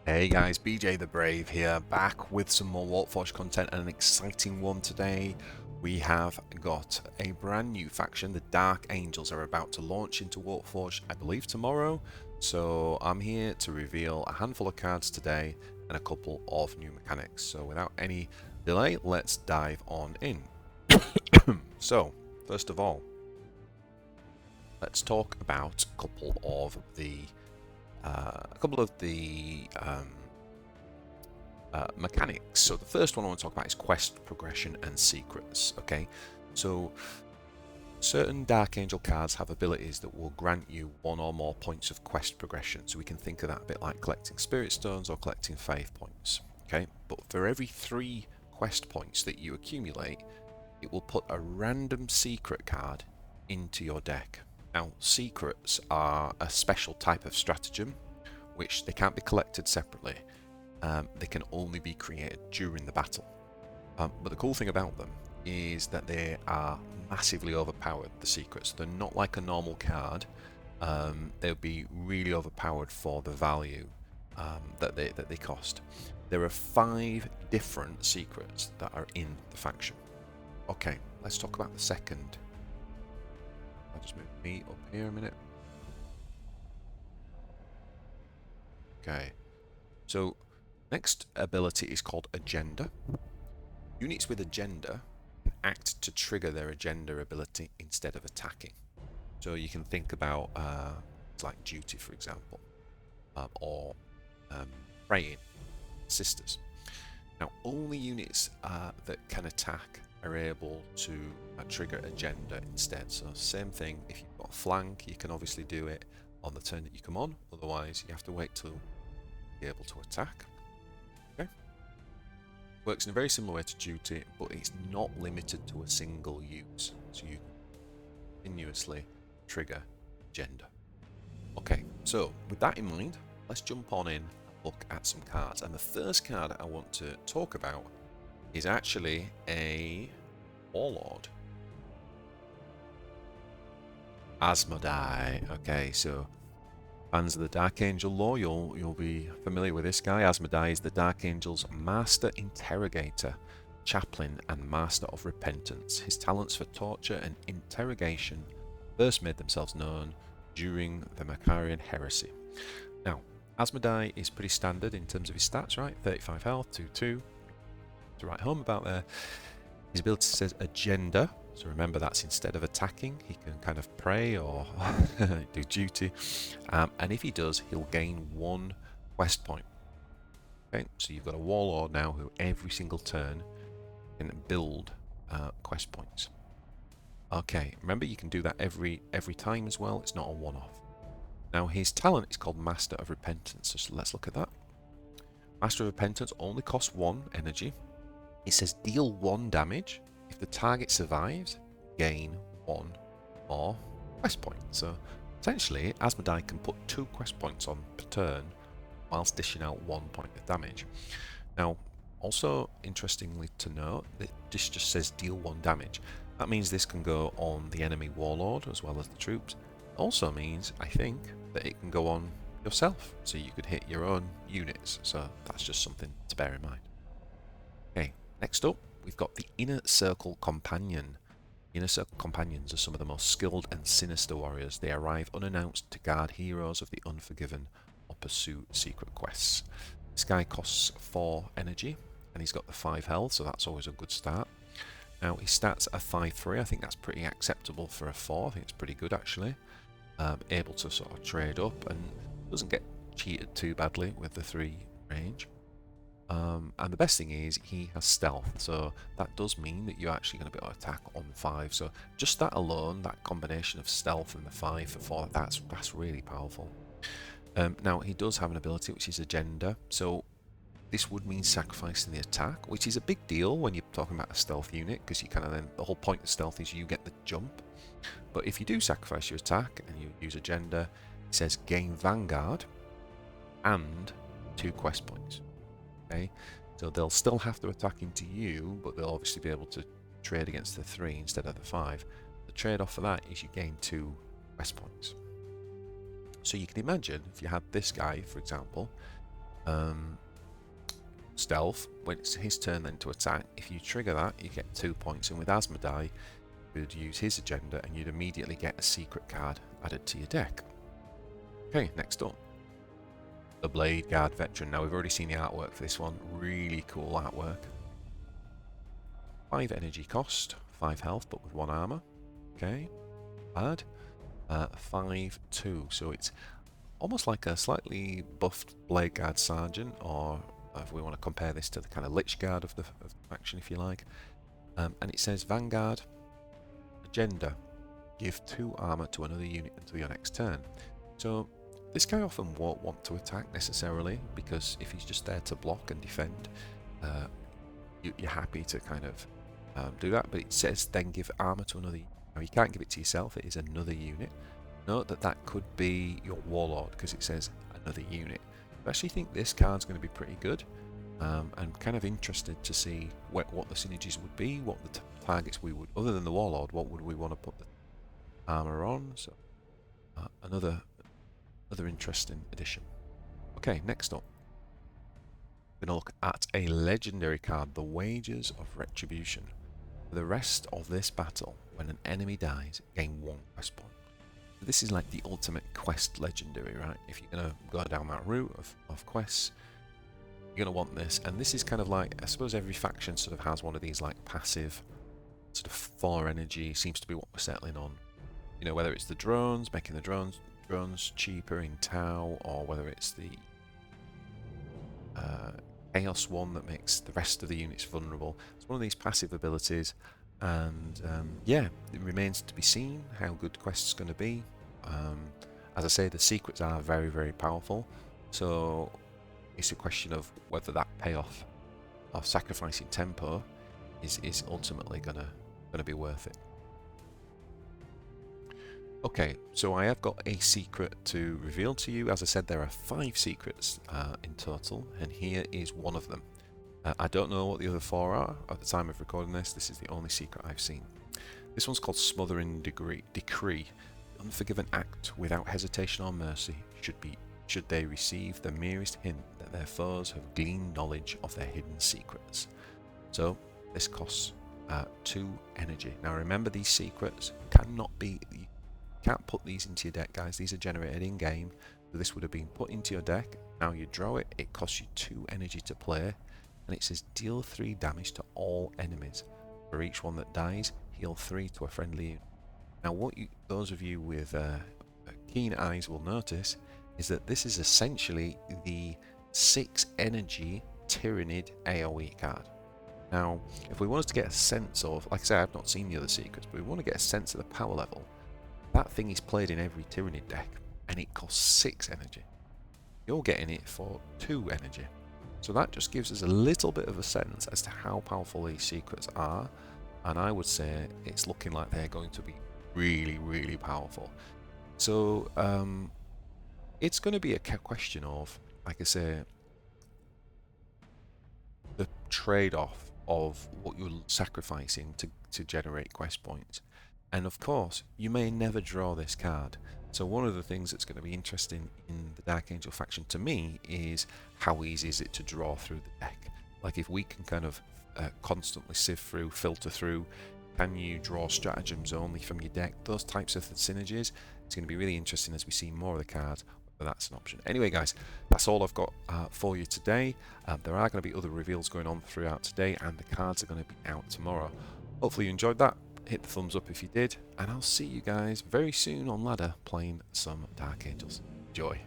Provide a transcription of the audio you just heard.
Hey guys, BJ the Brave here, back with some more Warpforge content and an exciting one today. We have got a brand new faction. The Dark Angels are about to launch into Warpforge, I believe tomorrow. So I'm here to reveal a handful of cards today and a couple of new mechanics. So without any delay, let's dive on in. So, first of all, let's talk about a couple of the mechanics. So the first one I want to talk about is quest progression and secrets. Okay, so certain Dark Angel cards have abilities that will grant you one or more points of quest progression. So we can think of that a bit like collecting Spirit Stones or collecting Faith points. Okay, but for every 3 quest points that you accumulate, it will put a random secret card into your deck. Now, secrets are a special type of stratagem, which they can't be collected separately. They can only be created during the battle. But the cool thing about them is that they are massively overpowered, the secrets. They're not like a normal card. They'll be really overpowered for the value that they cost. There are 5 different secrets that are in the faction. Okay, let's talk about the second. I'll just move me up here a minute. Okay, so next ability is called Agenda. Units with Agenda can act to trigger their Agenda ability instead of attacking. So you can think about like Duty, for example, or Praying Sisters. Now, only units that can attack are able to trigger Agenda instead. So same thing, if you've got a flank, you can obviously do it on the turn that you come on. Otherwise, you have to wait till be able to attack. Okay. Works in a very similar way to Duty, but it's not limited to a single use. So you continuously trigger Agenda. Okay, so with that in mind, let's jump on in and look at some cards. And the first card I want to talk about is actually a Warlord. Asmodai. Okay, so fans of the Dark Angel lore, you'll be familiar with this guy. Asmodai is the Dark Angel's Master Interrogator, Chaplain, and Master of Repentance. His talents for torture and interrogation first made themselves known during the Macarian Heresy. Now, Asmodai is pretty standard in terms of his stats, right? 35 health, 2-2. To write home about there. His ability says Agenda, so remember that's instead of attacking, he can kind of pray or do duty. And if he does, he'll gain 1 quest point. Okay, so you've got a Warlord now who every single turn can build quest points. Okay, remember you can do that every time as well, it's not a one-off. Now his talent is called Master of Repentance, so let's look at that. Master of Repentance only costs 1 energy. It says deal 1 damage. If the target survives, gain 1 more quest point. So essentially, Asmodai can put 2 quest points on per turn whilst dishing out 1 point of damage. Now, also interestingly to note, that this just says deal 1 damage. That means this can go on the enemy Warlord as well as the troops. It also means, I think, that it can go on yourself. So you could hit your own units. So that's just something to bear in mind. Okay. Next up, we've got the Inner Circle Companion. Inner Circle Companions are some of the most skilled and sinister warriors. They arrive unannounced to guard heroes of the unforgiven or pursue secret quests. This guy costs 4 energy, and he's got the 5 health, so that's always a good start. Now, his stats are 5-3. I think that's pretty acceptable for a 4. I think it's pretty good, actually. Able to sort of trade up, and doesn't get cheated too badly with the 3 range. And the best thing is he has stealth, so that does mean that you're actually going to be able to attack on 5. So just that alone, that combination of stealth and the 5 for 4, that's really powerful. Now he does have an ability which is Agenda, so this would mean sacrificing the attack, which is a big deal when you're talking about a stealth unit, because you kind of then the whole point of stealth is you get the jump. But if you do sacrifice your attack and you use Agenda, it says gain Vanguard and 2 quest points. Okay, so they'll still have to attack into you, but they'll obviously be able to trade against the 3 instead of the 5. The trade-off for that is you gain 2 quest points. So you can imagine if you had this guy, for example, Stealth, when it's his turn then to attack, if you trigger that, you get 2 points, and with Asmodai, you'd use his agenda and you'd immediately get a secret card added to your deck. Okay, next up. The Blade Guard Veteran. Now, we've already seen the artwork for this one. Really cool artwork. 5 energy cost, 5 health, but with 1 armor. Okay, bad. 5/2, so it's almost like a slightly buffed Blade Guard Sergeant, or if we want to compare this to the kind of Lich Guard of the faction, if you like. And it says Vanguard agenda, give 2 armor to another unit until your next turn. So this guy often won't want to attack necessarily, because if he's just there to block and defend, you're happy to kind of do that. But it says then give armor to another unit. Now, you can't give it to yourself, it is another unit. Note that that could be your Warlord, because it says another unit. I actually think this card's going to be pretty good. I'm kind of interested to see what the synergies would be, what the targets we would, other than the Warlord, what would we want to put the armor on. So another interesting addition. Okay, next up, we're going to look at a legendary card, the Wages of Retribution. For the rest of this battle, when an enemy dies, gain 1 quest point. So this is like the ultimate quest legendary, right? If you're going to go down that route of quests, you're going to want this. And this is kind of like, I suppose every faction sort of has one of these like passive sort of 4 energy, seems to be what we're settling on. You know, whether it's the drones, making the drones cheaper in Tau, or whether it's the Chaos one that makes the rest of the units vulnerable. It's one of these passive abilities, and yeah, it remains to be seen how good Quest is going to be. As I say, the secrets are very, very powerful, so it's a question of whether that payoff of sacrificing tempo is ultimately gonna be worth it. Okay, so I have got a secret to reveal to you. As I said, there are 5 secrets in total, and here is one of them. I don't know what the other 4 are at the time of recording this. This is the only secret I've seen. This one's called Smothering Decree. Unforgiven act without hesitation or mercy should they receive the merest hint that their foes have gleaned knowledge of their hidden secrets. So this costs 2 energy. Now remember, these secrets cannot be... can't put these into your deck, guys. These are generated in game, so this would have been put into your deck. Now you draw it, it costs you 2 energy to play, and it says deal 3 damage to all enemies. For each one that dies, heal 3 to a friendly unit. Now what those of you with keen eyes will notice is that this is essentially the 6 energy Tyrannid AoE card. Now if we wanted to get a sense of, like I said, I've not seen the other secrets, but we want to get a sense of the power level. That thing is played in every Tyrannid deck, and it costs 6 energy. You're getting it for 2 energy. So that just gives us a little bit of a sense as to how powerful these secrets are, and I would say it's looking like they're going to be really, really powerful. So it's going to be a question of, like I say, the trade-off of what you're sacrificing to generate quest points. And of course, you may never draw this card. So one of the things that's going to be interesting in the Dark Angel faction to me is how easy is it to draw through the deck. Like if we can kind of constantly sift through, filter through, can you draw stratagems only from your deck? Those types of synergies. It's going to be really interesting as we see more of the cards, whether that's an option. Anyway guys, that's all I've got for you today. There are going to be other reveals going on throughout today, and the cards are going to be out tomorrow. Hopefully you enjoyed that. Hit the thumbs up if you did, and I'll see you guys very soon on ladder playing some Dark Angels. Enjoy.